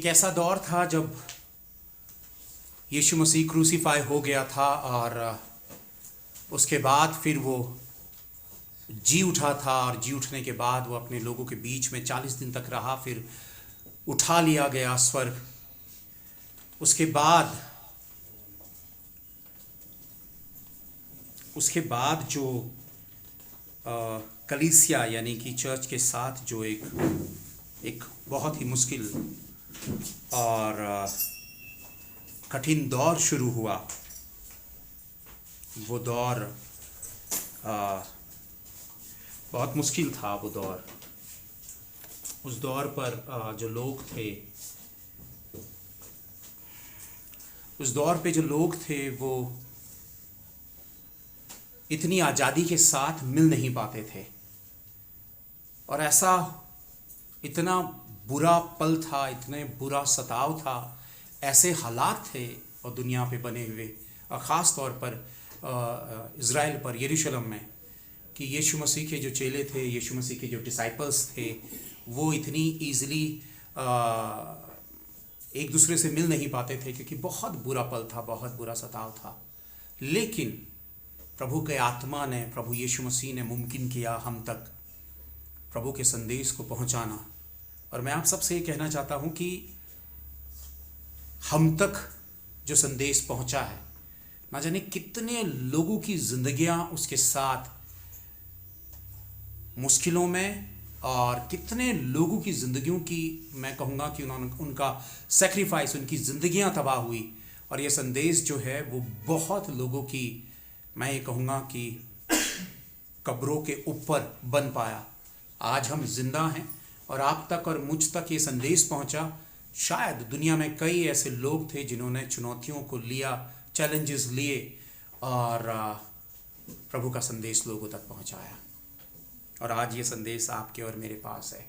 एक ऐसा दौर था जब यीशु मसीह क्रूसीफाई हो गया था और उसके बाद फिर वो जी उठा था, और जी उठने के बाद वो अपने लोगों के बीच में 40 दिन तक रहा, फिर उठा लिया गया स्वर्ग। उसके बाद जो कलीसिया यानी कि चर्च के साथ जो एक बहुत ही मुश्किल और कठिन दौर शुरू हुआ। वो दौर बहुत मुश्किल था। वो दौर, उस दौर पर जो लोग थे, उस दौर पे जो लोग थे वो इतनी आज़ादी के साथ मिल नहीं पाते थे, और ऐसा इतना बुरा पल था, इतने बुरा सताव था, ऐसे हालात थे और दुनिया पे बने हुए, और ख़ास तौर पर इज़राइल पर, यरूशलेम में, कि यीशु मसीह के जो चेले थे, यीशु मसीह के जो डिसाइपल्स थे, वो इतनी ईज़िली एक दूसरे से मिल नहीं पाते थे, क्योंकि बहुत बुरा पल था, बहुत बुरा सताव था। लेकिन प्रभु के आत्मा ने, प्रभु यीशु मसीह ने मुमकिन किया हम तक प्रभु के संदेश को पहुंचाना। और मैं आप सबसे ये कहना चाहता हूं कि हम तक जो संदेश पहुंचा है, ना जाने कितने लोगों की जिंदगियां उसके साथ मुश्किलों में, और कितने लोगों की ज़िंदगियों की, मैं कहूँगा कि उनका सेक्रीफाइस, उनकी ज़िंदगियां तबाह हुई। और ये संदेश जो है वो बहुत लोगों की, मैं ये कहूँगा कि कब्रों के ऊपर बन पाया। आज हम जिंदा हैं और आप तक और मुझ तक ये संदेश पहुँचा। शायद दुनिया में कई ऐसे लोग थे जिन्होंने चुनौतियों को लिया, चैलेंजेस लिए, और प्रभु का संदेश लोगों तक पहुँचाया। और आज ये संदेश आपके और मेरे पास है।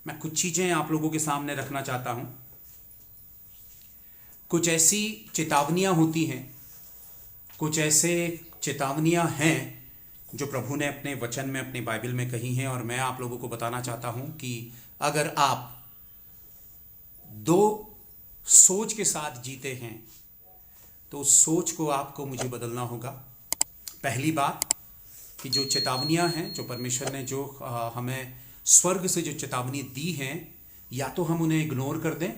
मैं कुछ चीज़ें आप लोगों के सामने रखना चाहता हूँ। कुछ ऐसी चेतावनियाँ होती हैं, कुछ ऐसे चेतावनियाँ हैं जो प्रभु ने अपने वचन में, अपने बाइबल में कही हैं, और मैं आप लोगों को बताना चाहता हूँ कि अगर आप दो सोच के साथ जीते हैं तो उस सोच को आपको मुझे बदलना होगा। पहली बात कि जो चेतावनियां हैं, जो परमेश्वर ने जो हमें स्वर्ग से जो चेतावनी दी हैं, या तो हम उन्हें इग्नोर कर दें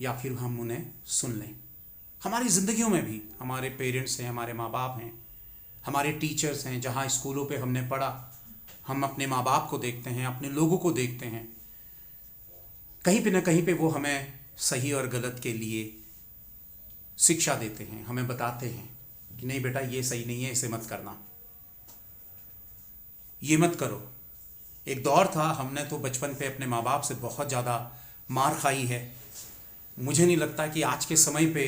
या फिर हम उन्हें सुन लें। हमारी ज़िंदगियों में भी हमारे पेरेंट्स हैं, हमारे माँ बाप हैं, हमारे टीचर्स हैं, जहाँ स्कूलों पे हमने पढ़ा, हम अपने माँ बाप को देखते हैं, अपने लोगों को देखते हैं, कहीं पे ना कहीं पे वो हमें सही और गलत के लिए शिक्षा देते हैं, हमें बताते हैं कि नहीं बेटा ये सही नहीं है, इसे मत करना, ये मत करो। एक दौर था, हमने तो बचपन पे अपने माँ बाप से बहुत ज़्यादा मार खाई है। मुझे नहीं लगता कि आज के समय पे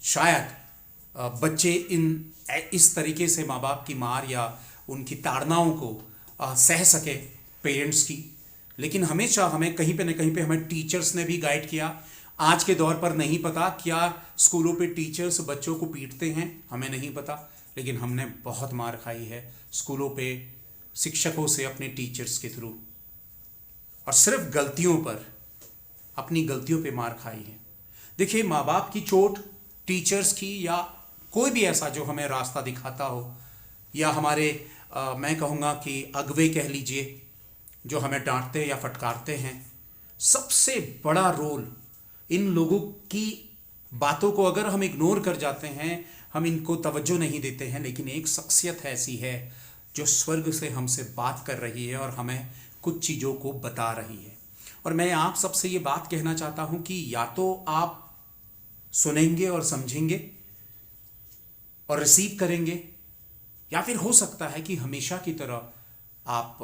शायद बच्चे इस तरीके से माँ बाप की मार या उनकी ताड़नाओं को सह सके, पेरेंट्स की। लेकिन हमेशा हमें कहीं पे न कहीं पे हमें टीचर्स ने भी गाइड किया। आज के दौर पर नहीं पता क्या स्कूलों पे टीचर्स बच्चों को पीटते हैं, हमें नहीं पता, लेकिन हमने बहुत मार खाई है स्कूलों पे, शिक्षकों से, अपने टीचर्स के थ्रू, और सिर्फ गलतियों पर, अपनी गलतियों पे मार खाई है। देखिए, माँ बाप की चोट, टीचर्स की, या कोई भी ऐसा जो हमें रास्ता दिखाता हो, या हमारे मैं कहूँगा कि अगवे कह लीजिए, जो हमें डांटते या फटकारते हैं, सबसे बड़ा रोल इन लोगों की बातों को अगर हम इग्नोर कर जाते हैं, हम इनको तवज्जो नहीं देते हैं, लेकिन एक शख्सियत ऐसी है जो स्वर्ग से हमसे बात कर रही है और हमें कुछ चीज़ों को बता रही है। और मैं आप सबसे ये बात कहना चाहता हूँ कि या तो आप सुनेंगे और समझेंगे और रिसीव करेंगे, या फिर हो सकता है कि हमेशा की तरह आप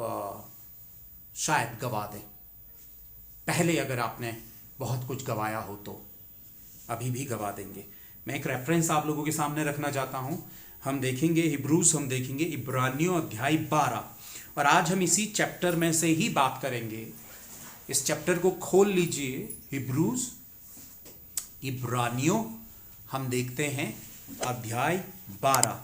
शायद गवा दें। पहले अगर आपने बहुत कुछ गवाया हो तो अभी भी गवा देंगे। मैं एक रेफरेंस आप लोगों के सामने रखना चाहता हूँ। हम देखेंगे हिब्रूज, हम देखेंगे इब्रानियों अध्याय 12, और आज हम इसी चैप्टर में से ही बात करेंगे। इस चैप्टर को खोल लीजिए, हिब्रूज, इब्रानियों, हम देखते हैं अध्याय 12।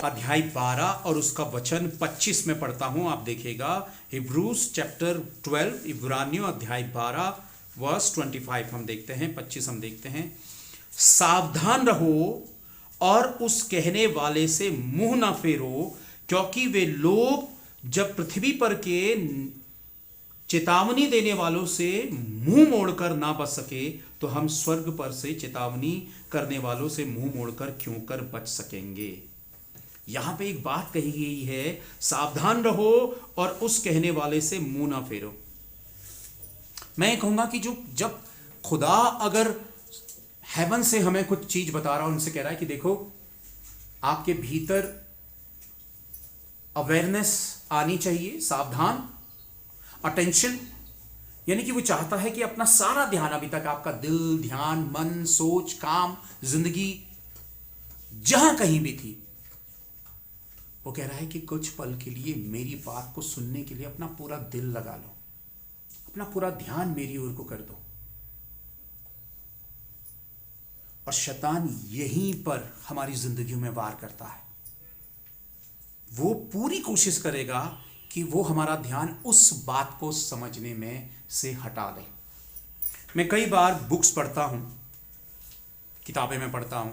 अध्याय 12 और उसका वचन 25 में पढ़ता हूं, आप देखिएगा। हिब्रूज चैप्टर 12, इब्रानियों अध्याय 12 वर्स 25 हम देखते हैं, 25 हम देखते हैं। सावधान रहो और उस कहने वाले से मुंह ना फेरो, क्योंकि वे लोग जब पृथ्वी पर के चेतावनी देने वालों से मुंह मोड़कर ना बच सके, तो हम स्वर्ग पर से चेतावनी करने वालों से मुंह मोड़कर क्यों कर बच सकेंगे। यहां पे एक बात कही गई है, सावधान रहो और उस कहने वाले से मुंह ना फेरो। मैं कहूंगा कि जब खुदा अगर हेवन से हमें कुछ चीज बता रहा है, उनसे कह रहा है कि देखो आपके भीतर अवेयरनेस आनी चाहिए, सावधान, अटेंशन, यानी कि वो चाहता है कि अपना सारा ध्यान, अभी तक आपका दिल, ध्यान, मन, सोच, काम, जिंदगी जहां कहीं भी थी, वो कह रहा है कि कुछ पल के लिए मेरी बात को सुनने के लिए अपना पूरा दिल लगा लो, अपना पूरा ध्यान मेरी ओर को कर दो। और शैतान यहीं पर हमारी जिंदगियों में वार करता है। वो पूरी कोशिश करेगा कि वो हमारा ध्यान उस बात को समझने में से हटा दे। मैं कई बार बुक्स पढ़ता हूं, किताबें में पढ़ता हूं,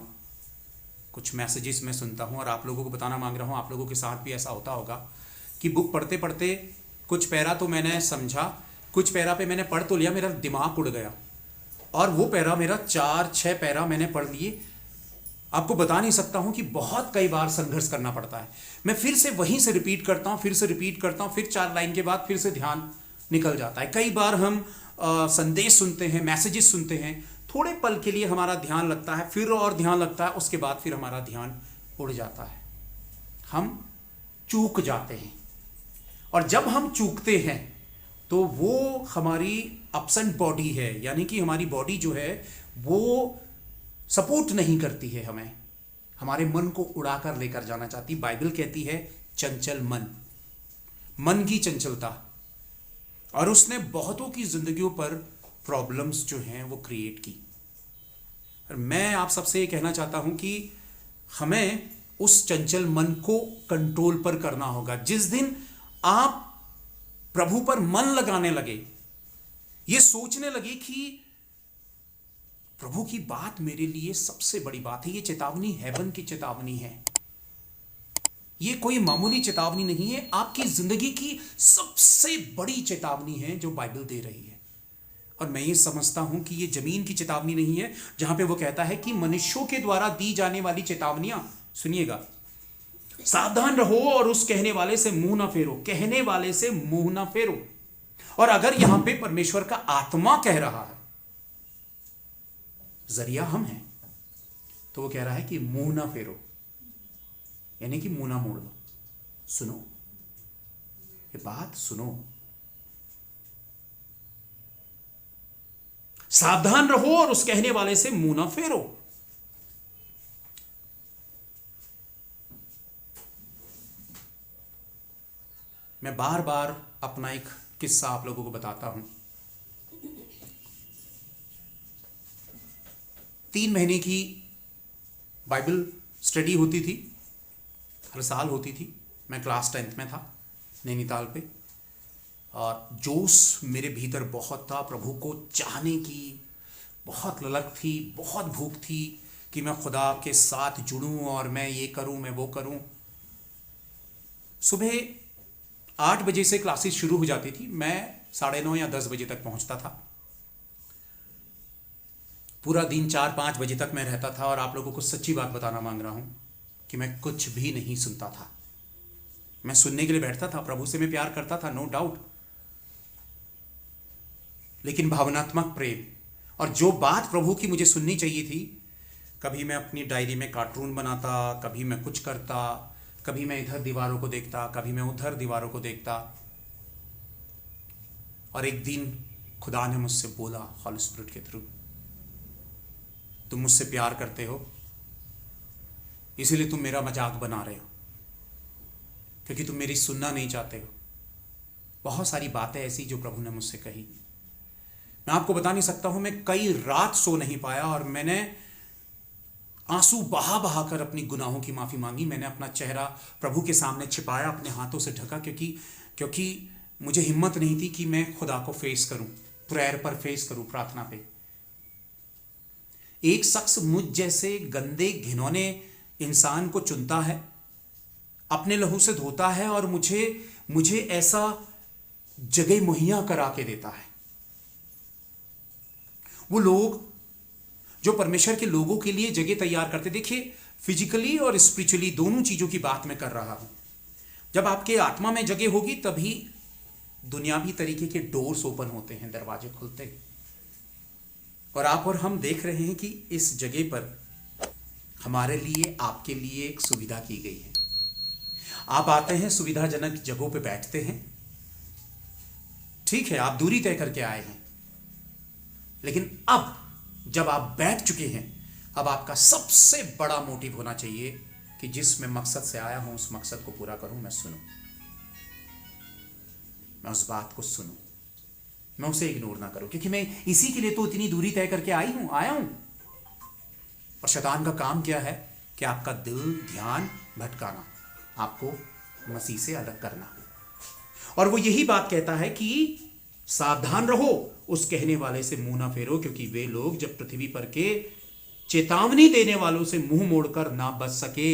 कुछ मैसेजेस में सुनता हूं, और आप लोगों को बताना मांग रहा हूं, आप लोगों के साथ भी ऐसा होता होगा कि बुक पढ़ते पढ़ते कुछ पैरा तो मैंने समझा, कुछ पैरा पे मैंने पढ़ तो लिया, मेरा दिमाग उड़ गया, और वो पैरा मेरा 4-6 पैरा मैंने पढ़ लिए। आपको बता नहीं सकता हूं कि बहुत कई बार संघर्ष करना पड़ता है। मैं फिर से वहीं से रिपीट करता हूं, फिर से रिपीट करता हूं, फिर 4 लाइन के बाद फिर से ध्यान निकल जाता है। कई बार हम संदेश सुनते हैं, मैसेजेस सुनते हैं, थोड़े पल के लिए हमारा ध्यान लगता है, फिर और ध्यान लगता है, उसके बाद फिर हमारा ध्यान उड़ जाता है, हम चूक जाते हैं। और जब हम चूकते हैं तो वो हमारी अपसेंट बॉडी है, यानी कि हमारी बॉडी जो है वो सपोर्ट नहीं करती है हमें, हमारे मन को उड़ाकर लेकर जाना चाहती। बाइबल कहती है चंचल मन की चंचलता, और उसने बहुतों की जिंदगियों पर प्रॉब्लम्स जो हैं वो क्रिएट की। और मैं आप सबसे ये कहना चाहता हूं कि हमें उस चंचल मन को कंट्रोल पर करना होगा। जिस दिन आप प्रभु पर मन लगाने लगे, ये सोचने लगे कि प्रभु की बात मेरे लिए सबसे बड़ी बात है, ये चेतावनी हेवन की चेतावनी है, ये कोई मामूली चेतावनी नहीं है, आपकी जिंदगी की सबसे बड़ी चेतावनी है जो बाइबल दे रही है। और मैं ये समझता हूं कि ये जमीन की चेतावनी नहीं है, जहां पे वो कहता है कि मनुष्यों के द्वारा दी जाने वाली चेतावनियां, सुनिएगा, सावधान रहो और उस कहने वाले से मुंह ना फेरो, कहने वाले से मुंह ना फेरो। और अगर यहां पे परमेश्वर का आत्मा कह रहा है, जरिया हम हैं, तो वो कह रहा है कि मुंह ना फेरो, यानी कि मुंह ना मोड़ लो, सुनो, ये बात सुनो, सावधान रहो और उस कहने वाले से मुंह ना फेरो। मैं बार बार अपना एक किस्सा आप लोगों को बताता हूं। 3 महीने की बाइबल स्टडी होती थी, हर साल होती थी। मैं क्लास 10th में था नैनीताल पे, और जोश मेरे भीतर बहुत था, प्रभु को चाहने की बहुत ललक थी, बहुत भूख थी कि मैं खुदा के साथ जुड़ूं और मैं ये करूं, मैं वो करूं। सुबह 8 बजे से क्लासेस शुरू हो जाती थी, मैं 9:30 या 10 बजे तक पहुंचता था। पूरा दिन 4-5 बजे तक मैं रहता था, और आप लोगों को सच्ची बात बताना मांग रहा हूं कि मैं कुछ भी नहीं सुनता था। मैं सुनने के लिए बैठता था, प्रभु से मैं प्यार करता था, नो डाउट, लेकिन भावनात्मक प्रेम, और जो बात प्रभु की मुझे सुननी चाहिए थी, कभी मैं अपनी डायरी में कार्टून बनाता, कभी मैं कुछ करता, कभी मैं इधर दीवारों को देखता, कभी मैं उधर दीवारों को देखता। और एक दिन खुदा ने मुझसे बोला होली स्पिरिट के थ्रू, तुम मुझसे प्यार करते हो, इसीलिए तुम मेरा मजाक बना रहे हो, क्योंकि तुम मेरी सुनना नहीं चाहते हो। बहुत सारी बातें ऐसी जो प्रभु ने मुझसे कही, मैं आपको बता नहीं सकता हूं, मैं कई रात सो नहीं पाया, और मैंने आंसू बहा बहा कर अपनी गुनाहों की माफ़ी मांगी। मैंने अपना चेहरा प्रभु के सामने छिपाया, अपने हाथों से ढका, क्योंकि मुझे हिम्मत नहीं थी कि मैं खुदा को फेस करूं, प्रेयर पर फेस करूं, प्रार्थना पे। एक शख्स मुझ जैसे गंदे घिनौने इंसान को चुनता है, अपने लहू से धोता है और मुझे ऐसा जगह मुहैया करा के देता है। वो लोग जो परमेश्वर के लोगों के लिए जगह तैयार करते, देखिए फिजिकली और स्पिरिचुअली दोनों चीजों की बात मैं कर रहा हूं। जब आपके आत्मा में जगह होगी तभी दुनियावी तरीके के डोर्स ओपन होते हैं, दरवाजे खुलते हैं। और आप और हम देख रहे हैं कि इस जगह पर हमारे लिए, आपके लिए एक सुविधा की गई है। आप आते हैं, सुविधाजनक जगहों पे बैठते हैं, ठीक है, आप दूरी तय करके आए हैं, लेकिन अब जब आप बैठ चुके हैं, अब आपका सबसे बड़ा मोटिव होना चाहिए कि जिस मैं मकसद से आया हूं उस मकसद को पूरा करूं, मैं सुनूं, मैं उस बात को सुनूं, मैं उसे इग्नोर ना करूं, क्योंकि मैं इसी के लिए तो इतनी दूरी तय करके आया हूं। और शैतान का काम क्या है कि आपका दिल, ध्यान भटकाना, आपको मसीह से अलग करना। और वो यही बात कहता है कि सावधान रहो, उस कहने वाले से मुंह ना फेरो, क्योंकि वे लोग जब पृथ्वी पर के चेतावनी देने वालों से मुंह मोड़कर ना बच सके,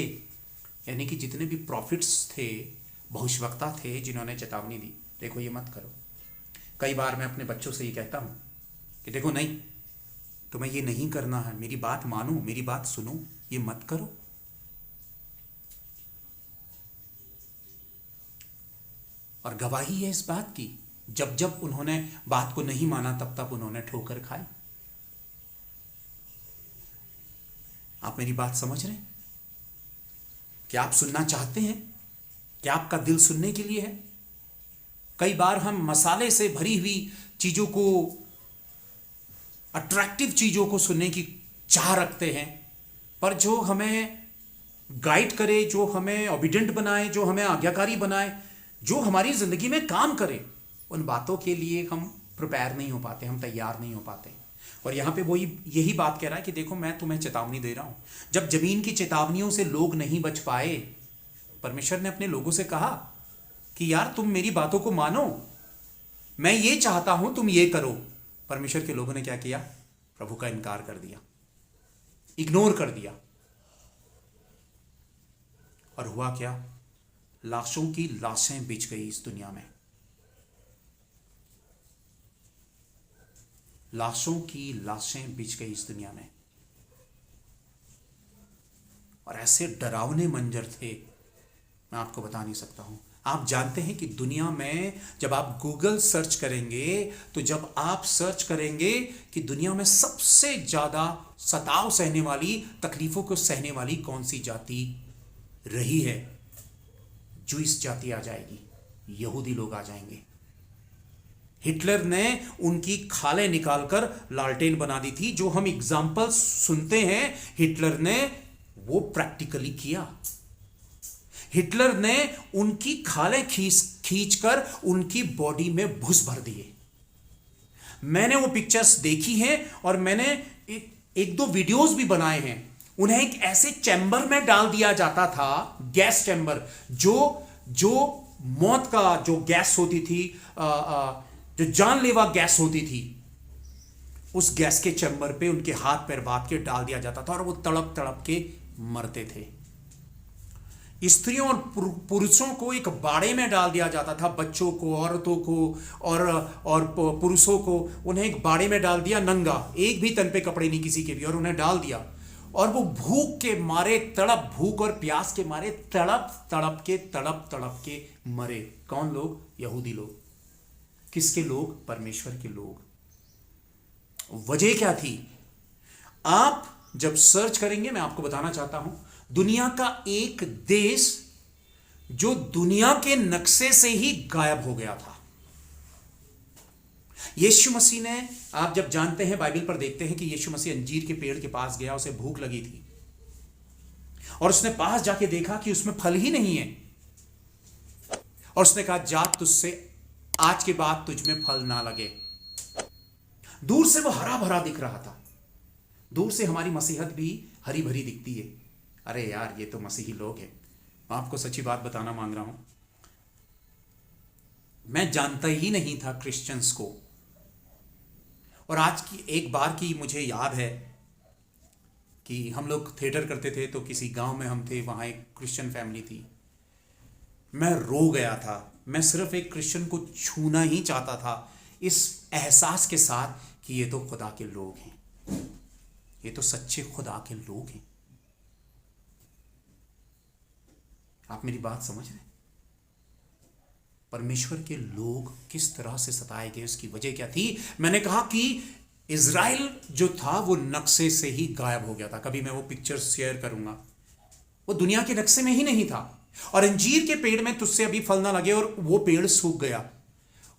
यानी कि जितने भी प्रॉफिट्स थे, भविष्यवक्ता थे जिन्होंने चेतावनी दी, देखो ये मत करो। कई बार मैं अपने बच्चों से ये कहता हूं कि देखो नहीं, तुम्हें ये नहीं करना है, मेरी बात मानो, मेरी बात सुनो, ये मत करो। और गवाही है इस बात की, जब जब उन्होंने बात को नहीं माना तब तब उन्होंने ठोकर खाई। आप मेरी बात समझ रहे हैं? क्या आप सुनना चाहते हैं? क्या आपका दिल सुनने के लिए है? कई बार हम मसाले से भरी हुई चीजों को, अट्रैक्टिव चीजों को सुनने की चाह रखते हैं, पर जो हमें गाइड करे, जो हमें ओबीडिएंट बनाए, जो हमें आज्ञाकारी बनाए, जो हमारी जिंदगी में काम करे, उन बातों के लिए हम प्रिपेयर नहीं हो पाते, हम तैयार नहीं हो पाते। और यहां पे वो यही बात कह रहा है कि देखो मैं तुम्हें चेतावनी दे रहा हूं। जब जमीन की चेतावनियों से लोग नहीं बच पाए, परमेश्वर ने अपने लोगों से कहा कि यार तुम मेरी बातों को मानो, मैं ये चाहता हूं तुम ये करो। परमेश्वर के लोगों ने क्या किया? प्रभु का इनकार कर दिया, इग्नोर कर दिया। और हुआ क्या? लाशों की लाशें बिछ गई इस दुनिया में, लाशों की लाशें बिछ गई इस दुनिया में। और ऐसे डरावने मंजर थे, मैं आपको बता नहीं सकता हूं। आप जानते हैं कि दुनिया में जब आप गूगल सर्च करेंगे, तो जब आप सर्च करेंगे कि दुनिया में सबसे ज्यादा सताव सहने वाली, तकलीफों को सहने वाली कौन सी जाति रही है, ज्यूइश जाति आ जाएगी, यहूदी लोग आ जाएंगे। हिटलर ने उनकी खालें निकालकर लालटेन बना दी थी। जो हम एग्जाम्पल सुनते हैं, हिटलर ने वो प्रैक्टिकली किया। हिटलर ने उनकी खालें खींचकर उनकी बॉडी में घुस भर दिए। मैंने वो पिक्चर्स देखी हैं और मैंने एक दो वीडियोस भी बनाए हैं। उन्हें एक ऐसे चैम्बर में डाल दिया जाता था, गैस चैम्बर, जो मौत का जो गैस होती थी, जो जानलेवा गैस होती थी, उस गैस के चैम्बर पे उनके हाथ पैर बांध के डाल दिया जाता था और वो तड़प तड़प के मरते थे। स्त्रियों और पुरुषों को एक बाड़े में डाल दिया जाता था, बच्चों को, औरतों को और पुरुषों को उन्हें एक बाड़े में डाल दिया, नंगा, एक भी तन पे कपड़े नहीं किसी के भी, और उन्हें डाल दिया। और वो भूख के मारे तड़प, भूख और प्यास के मारे तड़प तड़प के मरे। कौन लोग? यहूदी लोग। किसके लोग? परमेश्वर के लोग। वजह क्या थी? आप जब सर्च करेंगे, मैं आपको बताना चाहता हूं, दुनिया का एक देश जो दुनिया के नक्शे से ही गायब हो गया था। यीशु मसीह ने, आप जब जानते हैं, बाइबल पर देखते हैं कि यीशु मसीह अंजीर के पेड़ के पास गया, उसे भूख लगी थी और उसने पास जाके देखा कि उसमें फल ही नहीं है, और उसने कहा, जा, तुझसे आज के बाद तुझ में फल ना लगे। दूर से वो हरा भरा दिख रहा था, दूर से हमारी मसीहत भी हरी भरी दिखती है, अरे यार ये तो मसीही लोग हैं। मैं आपको सच्ची बात बताना मांग रहा हूं, मैं जानता ही नहीं था क्रिश्चियंस को। और आज की एक बार की मुझे याद है कि हम लोग थिएटर करते थे, तो किसी गांव में हम थे, वहां एक क्रिश्चियन फैमिली थी। मैं रो गया था, मैं सिर्फ एक क्रिश्चियन को छूना ही चाहता था, इस एहसास के साथ कि ये तो खुदा के लोग हैं, ये तो सच्चे खुदा के लोग हैं। आप मेरी बात समझ रहे हैं? परमेश्वर के लोग किस तरह से सताए गए, उसकी वजह क्या थी? मैंने कहा कि इज़राइल जो था वो नक्शे से ही गायब हो गया था। कभी मैं वो पिक्चर्स शेयर करूंगा, वो दुनिया के नक्शे में ही नहीं था। और अंजीर के पेड़ में तुझसे अभी फल ना लगे, और वो पेड़ सूख गया।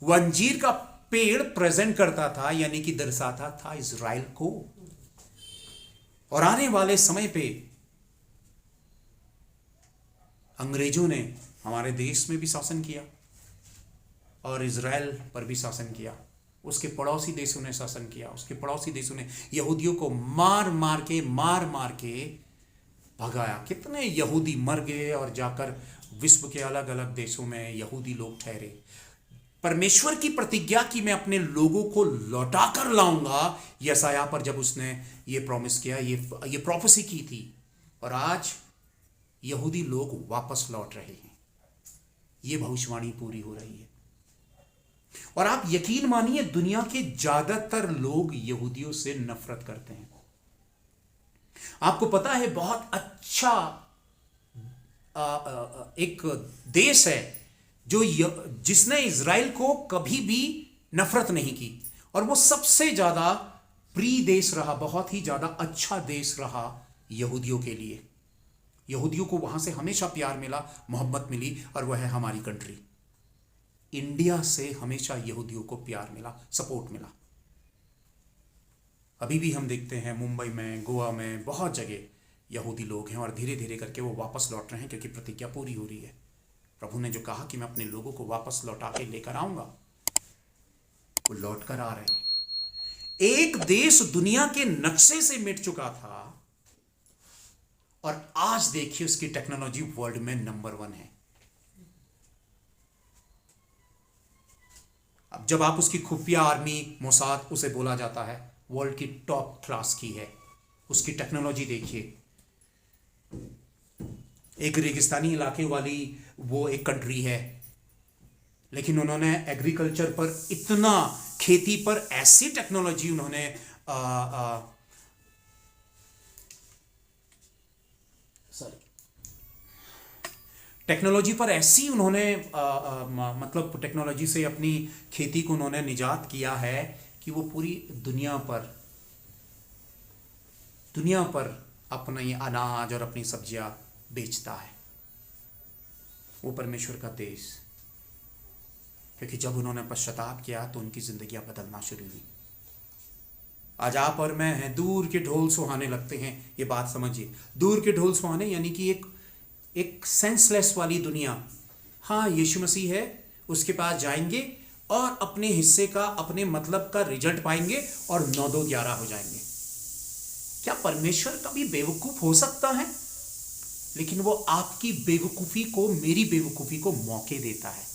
वो अंजीर का पेड़ प्रेजेंट करता था, यानी कि दर्शाता था इज़राइल को। और आने वाले समय पे अंग्रेजों ने हमारे देश में भी शासन किया और इज़राइल पर भी शासन किया। उसके पड़ोसी देशों ने शासन किया, उसके पड़ोसी देशों ने यहूदियों को मार मार के भगाया। कितने यहूदी मर गए और जाकर विश्व के अलग अलग देशों में यहूदी लोग ठहरे। परमेश्वर की प्रतिज्ञा की मैं अपने लोगों को लौटा कर लाऊंगा, यशायाह पर जब उसने ये प्रॉमिस किया, ये प्रोफेसी की थी, और आज यहूदी लोग वापस लौट रहे हैं, ये भविष्यवाणी पूरी हो रही है। और आप यकीन मानिए, दुनिया के ज्यादातर लोग यहूदियों से नफरत करते हैं। आपको पता है, बहुत अच्छा एक देश है जो जिसने इज़राइल को कभी भी नफरत नहीं की, और वो सबसे ज्यादा प्रिय देश रहा, बहुत ही ज्यादा अच्छा देश रहा यहूदियों के लिए। यहूदियों को वहां से हमेशा प्यार मिला, मोहब्बत मिली, और वह है हमारी कंट्री इंडिया से हमेशा यहूदियों को प्यार मिला, सपोर्ट मिला। अभी भी हम देखते हैं मुंबई में, गोवा में, बहुत जगह यहूदी लोग हैं, और धीरे धीरे करके वो वापस लौट रहे हैं, क्योंकि प्रतिज्ञा पूरी हो रही है। प्रभु ने जो कहा कि मैं अपने लोगों को वापस लौटा के लेकर आऊंगा, वो लौट कर आ रहे हैं। एक देश दुनिया के नक्शे से मिट चुका था, और आज देखिए उसकी टेक्नोलॉजी वर्ल्ड में नंबर 1 है। अब जब आप उसकी खुफिया आर्मी, मोसाद उसे बोला जाता है, वर्ल्ड की टॉप क्लास की है। उसकी टेक्नोलॉजी देखिए। एक रेगिस्तानी इलाके वाली वो एक कंट्री है, लेकिन उन्होंने एग्रीकल्चर पर इतना, खेती पर ऐसी टेक्नोलॉजी उन्होंने टेक्नोलॉजी पर ऐसी उन्होंने मतलब टेक्नोलॉजी से अपनी खेती को उन्होंने निजात किया है कि वो पूरी दुनिया पर अपना ये अनाज और अपनी सब्जियां बेचता है। वो परमेश्वर का देश, क्योंकि जब उन्होंने पश्चाताप किया तो उनकी जिंदगियां बदलना शुरू हुई। आज आप और मैं हैं, दूर के ढोल सुहाने लगते हैं। ये बात समझिए, दूर के ढोल सुहाने यानी कि एक सेंसलेस वाली दुनिया। हाँ, यीशु मसीह है, उसके पास जाएंगे और अपने हिस्से का, अपने मतलब का रिजल्ट पाएंगे, और 9-2-11 हो जाएंगे। क्या परमेश्वर कभी बेवकूफ हो सकता है? लेकिन वो आपकी बेवकूफ़ी को, मेरी बेवकूफ़ी को मौके देता है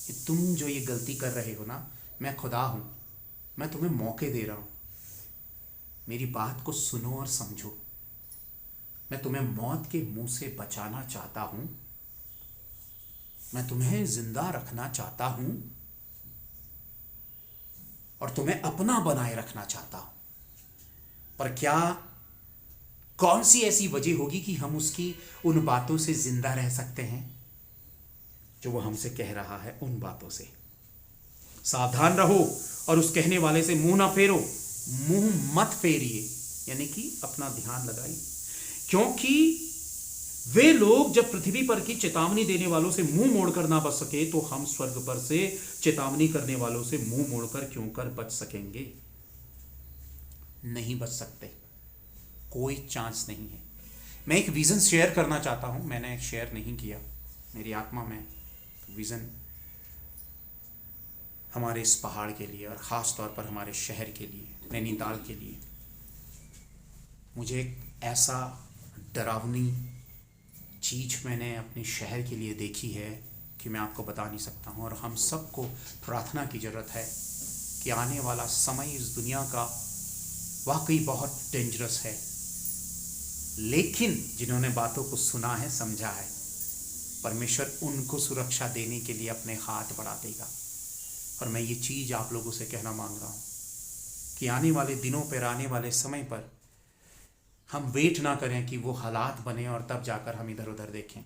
कि तुम जो ये गलती कर रहे हो ना, मैं खुदा हूं, मैं तुम्हें मौके दे रहा हूं, मेरी बात को सुनो और समझो। मैं तुम्हें मौत के मुंह से बचाना चाहता हूं, मैं तुम्हें जिंदा रखना चाहता हूं, और तुम्हें अपना बनाए रखना चाहता हूं। पर क्या, कौन सी ऐसी वजह होगी कि हम उसकी उन बातों से जिंदा रह सकते हैं जो वो हमसे कह रहा है? उन बातों से सावधान रहो, और उस कहने वाले से मुंह ना फेरो, मुंह मत फेरिए, यानी कि अपना ध्यान लगाइए। क्योंकि वे लोग जब पृथ्वी पर की चेतावनी देने वालों से मुंह मोड़कर ना बच सके, तो हम स्वर्ग पर से चेतावनी करने वालों से मुंह मोड़कर क्यों कर बच सकेंगे? नहीं बच सकते, कोई चांस नहीं है। मैं एक विजन शेयर करना चाहता हूं, मैंने शेयर नहीं किया, मेरी आत्मा में विजन हमारे इस पहाड़ के लिए, और ख़ास तौर पर हमारे शहर के लिए, नैनीताल के लिए। मुझे एक ऐसा डरावनी चीज़ मैंने अपने शहर के लिए देखी है कि मैं आपको बता नहीं सकता हूँ। और हम सबको प्रार्थना की ज़रूरत है कि आने वाला समय इस दुनिया का वाकई बहुत डेंजरस है, लेकिन जिन्होंने बातों को सुना है, समझा है, परमेश्वर उनको सुरक्षा देने के लिए अपने हाथ बढ़ा देगा। और मैं ये चीज़ आप लोगों से कहना मांग रहा हूँ कि आने वाले दिनों पर, आने वाले समय पर हम वेट ना करें कि वो हालात बने और तब जाकर हम इधर उधर देखें।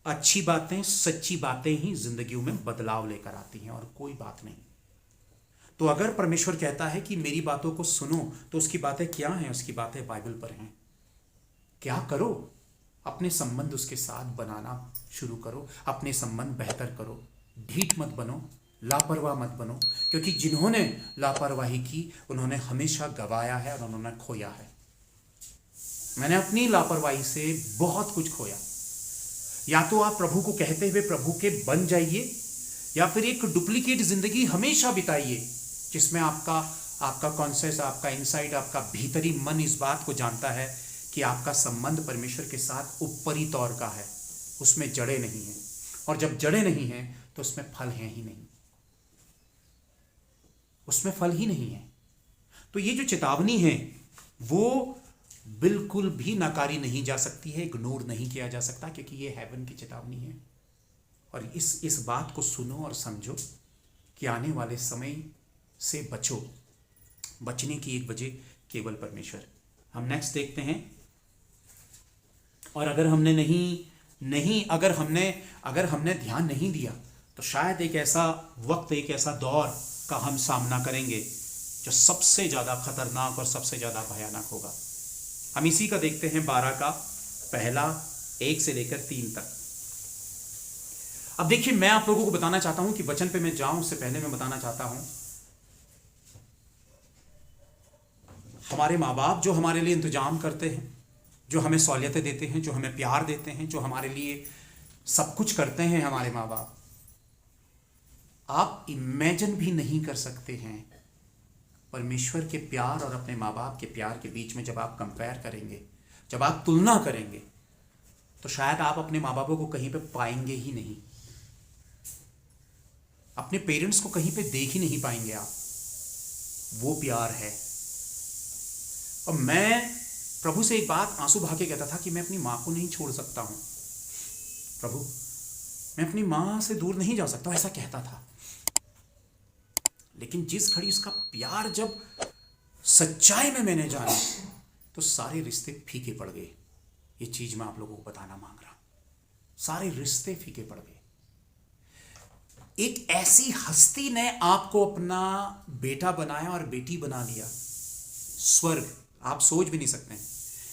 अच्छी बातें, सच्ची बातें ही जिंदगियों में बदलाव लेकर आती हैं और कोई बात नहीं। तो अगर परमेश्वर कहता है कि मेरी बातों को सुनो, तो उसकी बातें क्या हैं? उसकी बातें बाइबल पर हैं। क्या करो? अपने संबंध उसके साथ बनाना शुरू करो, अपने संबंध बेहतर करो, ढीठ मत बनो, लापरवाह मत बनो, क्योंकि जिन्होंने लापरवाही की उन्होंने हमेशा गवाया है और उन्होंने खोया है। मैंने अपनी लापरवाही से बहुत कुछ खोया। या तो आप प्रभु को कहते हुए प्रभु के बन जाइए, या फिर एक डुप्लीकेट जिंदगी हमेशा बिताइए जिसमें आपका कॉन्शियस, आपका इनसाइड, आपका भीतरी मन इस बात को जानता है कि आपका संबंध परमेश्वर के साथ ऊपरी तौर का है, उसमें जड़ें नहीं हैं। और जब जड़ें नहीं हैं तो उसमें फल हैं ही नहीं, उसमें फल ही नहीं है। तो ये जो चेतावनी है वो बिल्कुल भी नकारी नहीं जा सकती है, इग्नोर नहीं किया जा सकता, क्योंकि ये हेवन की चेतावनी है। और इस बात को सुनो और समझो कि आने वाले समय से बचो। बचने की एक वजह केवल परमेश्वर। हम नेक्स्ट देखते हैं। और अगर हमने ध्यान नहीं दिया तो शायद एक ऐसा वक्त, एक ऐसा दौर का हम सामना करेंगे जो सबसे ज़्यादा खतरनाक और सबसे ज़्यादा भयानक होगा। हम इसी का देखते हैं 12 का पहला 1 से लेकर 3 तक। अब देखिए, मैं आप लोगों को बताना चाहता हूं कि वचन पे मैं जाऊं उससे पहले मैं बताना चाहता हूं, हमारे माँ बाप जो हमारे लिए इंतजाम करते हैं, जो हमें सहूलियतें देते हैं, जो हमें प्यार देते हैं, जो हमारे लिए सब कुछ करते हैं, हमारे माँ बाप, आप इमेजिन भी नहीं कर सकते हैं परमेश्वर के प्यार और अपने माँ बाप के प्यार के बीच में जब आप कंपेयर करेंगे, जब आप तुलना करेंगे, तो शायद आप अपने माँ बापों को कहीं पे पाएंगे ही नहीं, अपने पेरेंट्स को कहीं पे देख ही नहीं पाएंगे आप। वो प्यार है। और मैं प्रभु से एक बात आंसू बहा के कहता था कि मैं अपनी माँ को नहीं छोड़ सकता हूँ प्रभु, मैं अपनी माँ से दूर नहीं जा सकता, ऐसा कहता था। लेकिन जिस घड़ी उसका प्यार जब सच्चाई में मैंने जाना, तो सारे रिश्ते फीके पड़ गए। ये चीज मैं आप लोगों को बताना मांग रहा हूं, सारे रिश्ते फीके पड़ गए। एक ऐसी हस्ती ने आपको अपना बेटा बनाया और बेटी बना लिया, स्वर्ग आप सोच भी नहीं सकते हैं,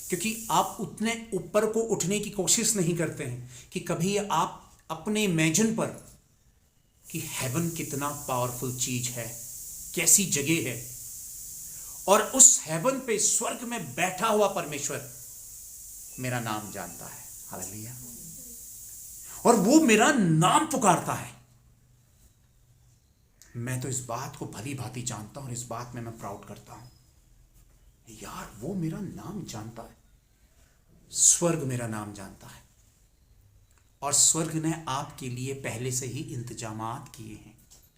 क्योंकि आप उतने ऊपर को उठने की कोशिश नहीं करते हैं कि कभी आप अपने इमेजिन पर कि हेवन कितना पावरफुल चीज है, कैसी जगह है, और उस हेवन पे, स्वर्ग में बैठा हुआ परमेश्वर मेरा नाम जानता है। हालेलुया। और वो मेरा नाम पुकारता है। मैं तो इस बात को भली भांति जानता हूं और इस बात में मैं प्राउड करता हूं, यार वो मेरा नाम जानता है, स्वर्ग मेरा नाम जानता है। और स्वर्ग ने आपके लिए पहले से ही इंतजामात किए हैं,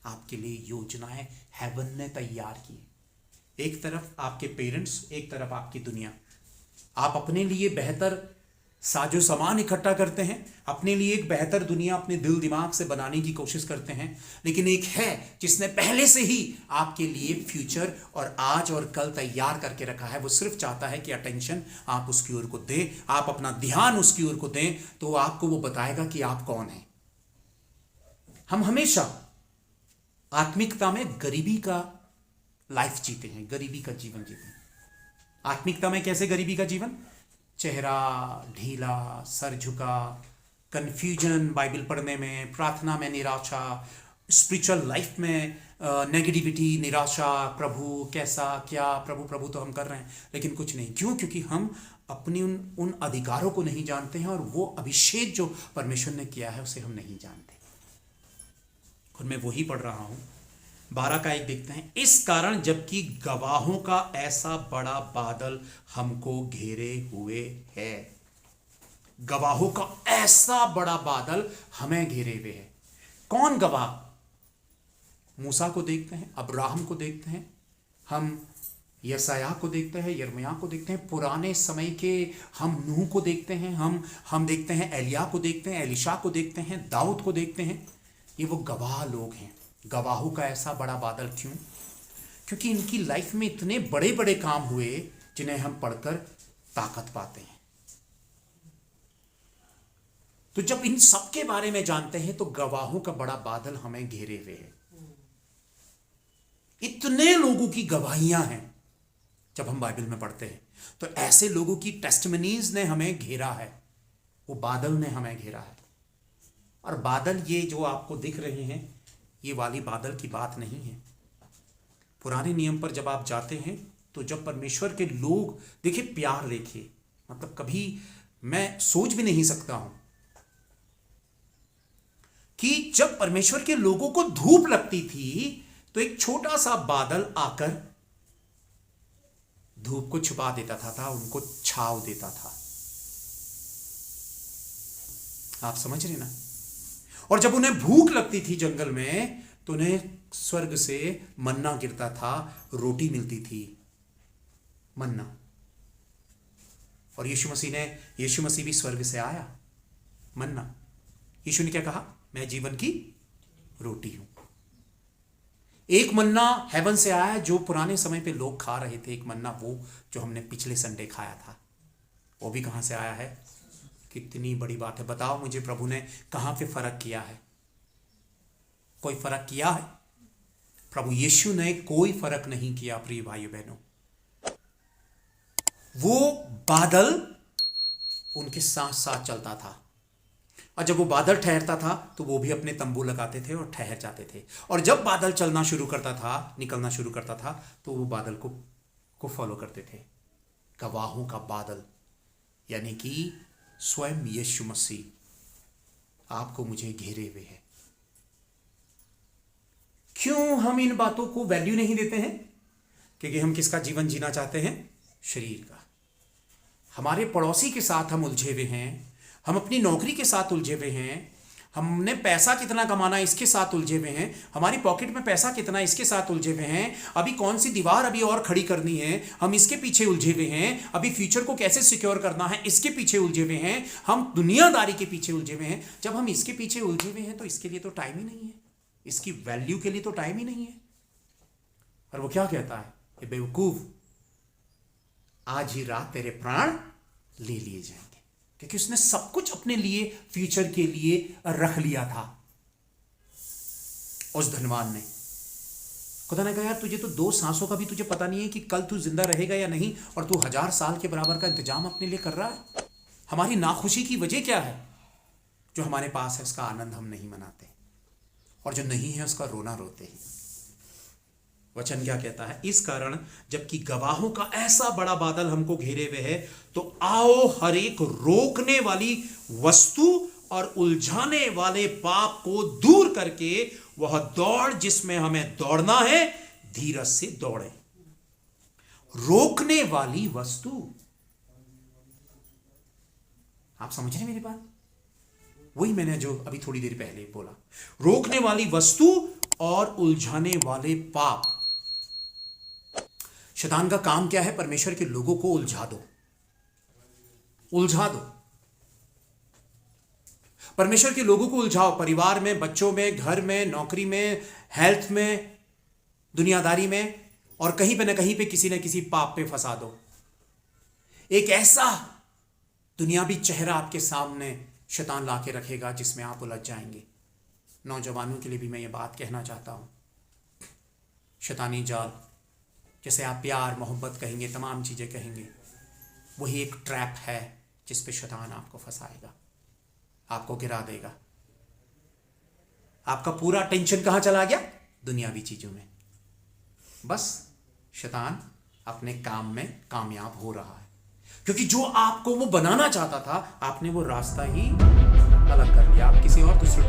आपके लिए योजनाएं हेवन ने तैयार की है। एक तरफ आपके पेरेंट्स, एक तरफ आपकी दुनिया। आप अपने लिए बेहतर साजो सामान इकट्ठा करते हैं, अपने लिए एक बेहतर दुनिया अपने दिल दिमाग से बनाने की कोशिश करते हैं, लेकिन एक है जिसने पहले से ही आपके लिए फ्यूचर और आज और कल तैयार करके रखा है। वो सिर्फ चाहता है कि अटेंशन आप उसकी ओर को दें, आप अपना ध्यान उसकी ओर को दें, तो आपको वो बताएगा कि आप कौन हैं। हम हमेशा आत्मिकता में गरीबी का लाइफ जीते हैं, गरीबी का जीवन जीते हैं। आत्मिकता में कैसे गरीबी का जीवन? चेहरा ढीला, सर झुका, कंफ्यूजन बाइबल पढ़ने में, प्रार्थना में निराशा, स्पिरिचुअल लाइफ में नेगेटिविटी, निराशा। प्रभु कैसा, क्या, प्रभु प्रभु तो हम कर रहे हैं लेकिन कुछ नहीं। क्यों? क्योंकि हम अपनी उन अधिकारों को नहीं जानते हैं और वो अभिषेक जो परमेश्वर ने किया है उसे हम नहीं जानते। और मैं वही पढ़ रहा हूं 12 देखते हैं। इस कारण जबकि गवाहों का ऐसा बड़ा बादल हमको घेरे हुए है। गवाहों का ऐसा बड़ा बादल हमें घेरे हुए है। कौन गवाह? मूसा को देखते हैं, अब्राहम को देखते हैं, हम यशायाह को देखते हैं, यिर्मयाह को देखते हैं, पुराने समय के हम नूह को देखते हैं, हम देखते हैं एलिया को देखते हैं, एलिशा को देखते हैं, दाऊद को देखते हैं। ये वो गवाह लोग हैं। गवाहों का ऐसा बड़ा बादल क्यों? क्योंकि इनकी लाइफ में इतने बड़े बड़े काम हुए जिन्हें हम पढ़कर ताकत पाते हैं। तो जब इन सब के बारे में जानते हैं तो गवाहों का बड़ा बादल हमें घेरे हुए है। इतने लोगों की गवाहियां हैं जब हम बाइबल में पढ़ते हैं, तो ऐसे लोगों की टेस्टिमनीज ने हमें घेरा है, वो बादल ने हमें घेरा है। और बादल ये जो आपको दिख रहे हैं, ये वाली बादल की बात नहीं है। पुराने नियम पर जब आप जाते हैं तो जब परमेश्वर के लोग, देखिए प्यार देखिए, मतलब कभी मैं सोच भी नहीं सकता हूं कि जब परमेश्वर के लोगों को धूप लगती थी तो एक छोटा सा बादल आकर धूप को छुपा देता था, उनको छाव देता था। आप समझ रहे ना? और जब उन्हें भूख लगती थी जंगल में तो उन्हें स्वर्ग से मन्ना गिरता था, रोटी मिलती थी, मन्ना। और यीशु मसीह भी स्वर्ग से आया, मन्ना। यीशु ने क्या कहा? मैं जीवन की रोटी हूं। एक मन्ना हेवन से आया जो पुराने समय पे लोग खा रहे थे। एक मन्ना वो जो हमने पिछले संडे खाया था, वो भी कहां से आया है? कितनी बड़ी बात है। बताओ मुझे, प्रभु ने कहां पे फर्क किया है? कोई फर्क किया है? प्रभु यीशु ने कोई फर्क नहीं किया। प्रिय भाइयों बहनों, वो बादल उनके साथ साथ चलता था, और जब वो बादल ठहरता था तो वो भी अपने तंबू लगाते थे और ठहर जाते थे। और जब बादल चलना शुरू करता था, निकलना शुरू करता था, तो वो बादल को फॉलो करते थे। गवाहों का बादल यानी कि स्वयं यीशु मसीह आपको मुझे घेरे हुए है। क्यों हम इन बातों को वैल्यू नहीं देते हैं? क्योंकि हम किसका जीवन जीना चाहते हैं? शरीर का। हमारे पड़ोसी के साथ हम उलझे हुए हैं, हम अपनी नौकरी के साथ उलझे हुए हैं, हमने पैसा कितना कमाना इसके साथ उलझे हुए हैं, हमारी पॉकेट में पैसा कितना इसके साथ उलझे हुए हैं, अभी कौन सी दीवार अभी और खड़ी करनी है हम इसके पीछे उलझे हुए हैं, अभी फ्यूचर को कैसे सिक्योर करना है इसके पीछे उलझे हुए हैं, हम दुनियादारी के पीछे उलझे हुए हैं। जब हम इसके पीछे उलझे हुए हैं तो इसके लिए तो टाइम ही नहीं है, इसकी वैल्यू के लिए तो टाइम ही नहीं है। और वो क्या कहता है? ये बेवकूफ, आज ही रात तेरे प्राण ले लिए जाएंगे। क्योंकि उसने सब कुछ अपने लिए, फ्यूचर के लिए रख लिया था। उस धनवान ने, खुदा ने कहा यार तुझे तो 2 सांसों का भी तुझे पता नहीं है कि कल तू जिंदा रहेगा या नहीं, और तू 1000 साल के बराबर का इंतजाम अपने लिए कर रहा है। हमारी नाखुशी की वजह क्या है? जो हमारे पास है उसका आनंद हम नहीं मनाते, और जो नहीं है उसका रोना रोते हैं। वचन क्या कहता है? इस कारण जबकि गवाहों का ऐसा बड़ा बादल हमको घेरे हुए है, तो आओ हर एक रोकने वाली वस्तु और उलझाने वाले पाप को दूर करके वह दौड़ जिसमें हमें दौड़ना है, धीरज से दौड़े। रोकने वाली वस्तु, आप समझ रहे मेरी बात? वही मैंने जो अभी थोड़ी देर पहले बोला, रोकने वाली वस्तु और उलझाने वाले पाप। शैतान का काम क्या है? परमेश्वर के लोगों को उलझा दो, उलझा दो। परमेश्वर के लोगों को उलझाओ, परिवार में, बच्चों में, घर में, नौकरी में, हेल्थ में, दुनियादारी में, और कहीं पे ना कहीं पे किसी न किसी पाप पे फंसा दो। एक ऐसा दुनियावी चेहरा आपके सामने शैतान ला के रखेगा जिसमें आप उलझ जाएंगे। नौजवानों के लिए भी मैं ये बात कहना चाहता हूं, शैतानी जाल, जैसे आप प्यार मोहब्बत कहेंगे, तमाम चीजें कहेंगे, वही एक ट्रैप है जिस पे शैतान आपको फंसाएगा, आपको गिरा देगा। आपका पूरा टेंशन कहां चला गया? दुनियावी चीजों में। बस शैतान अपने काम में कामयाब हो रहा है, क्योंकि जो आपको वो बनाना चाहता था, आपने वो रास्ता ही अलग कर लिया। आप किसी और दूसरे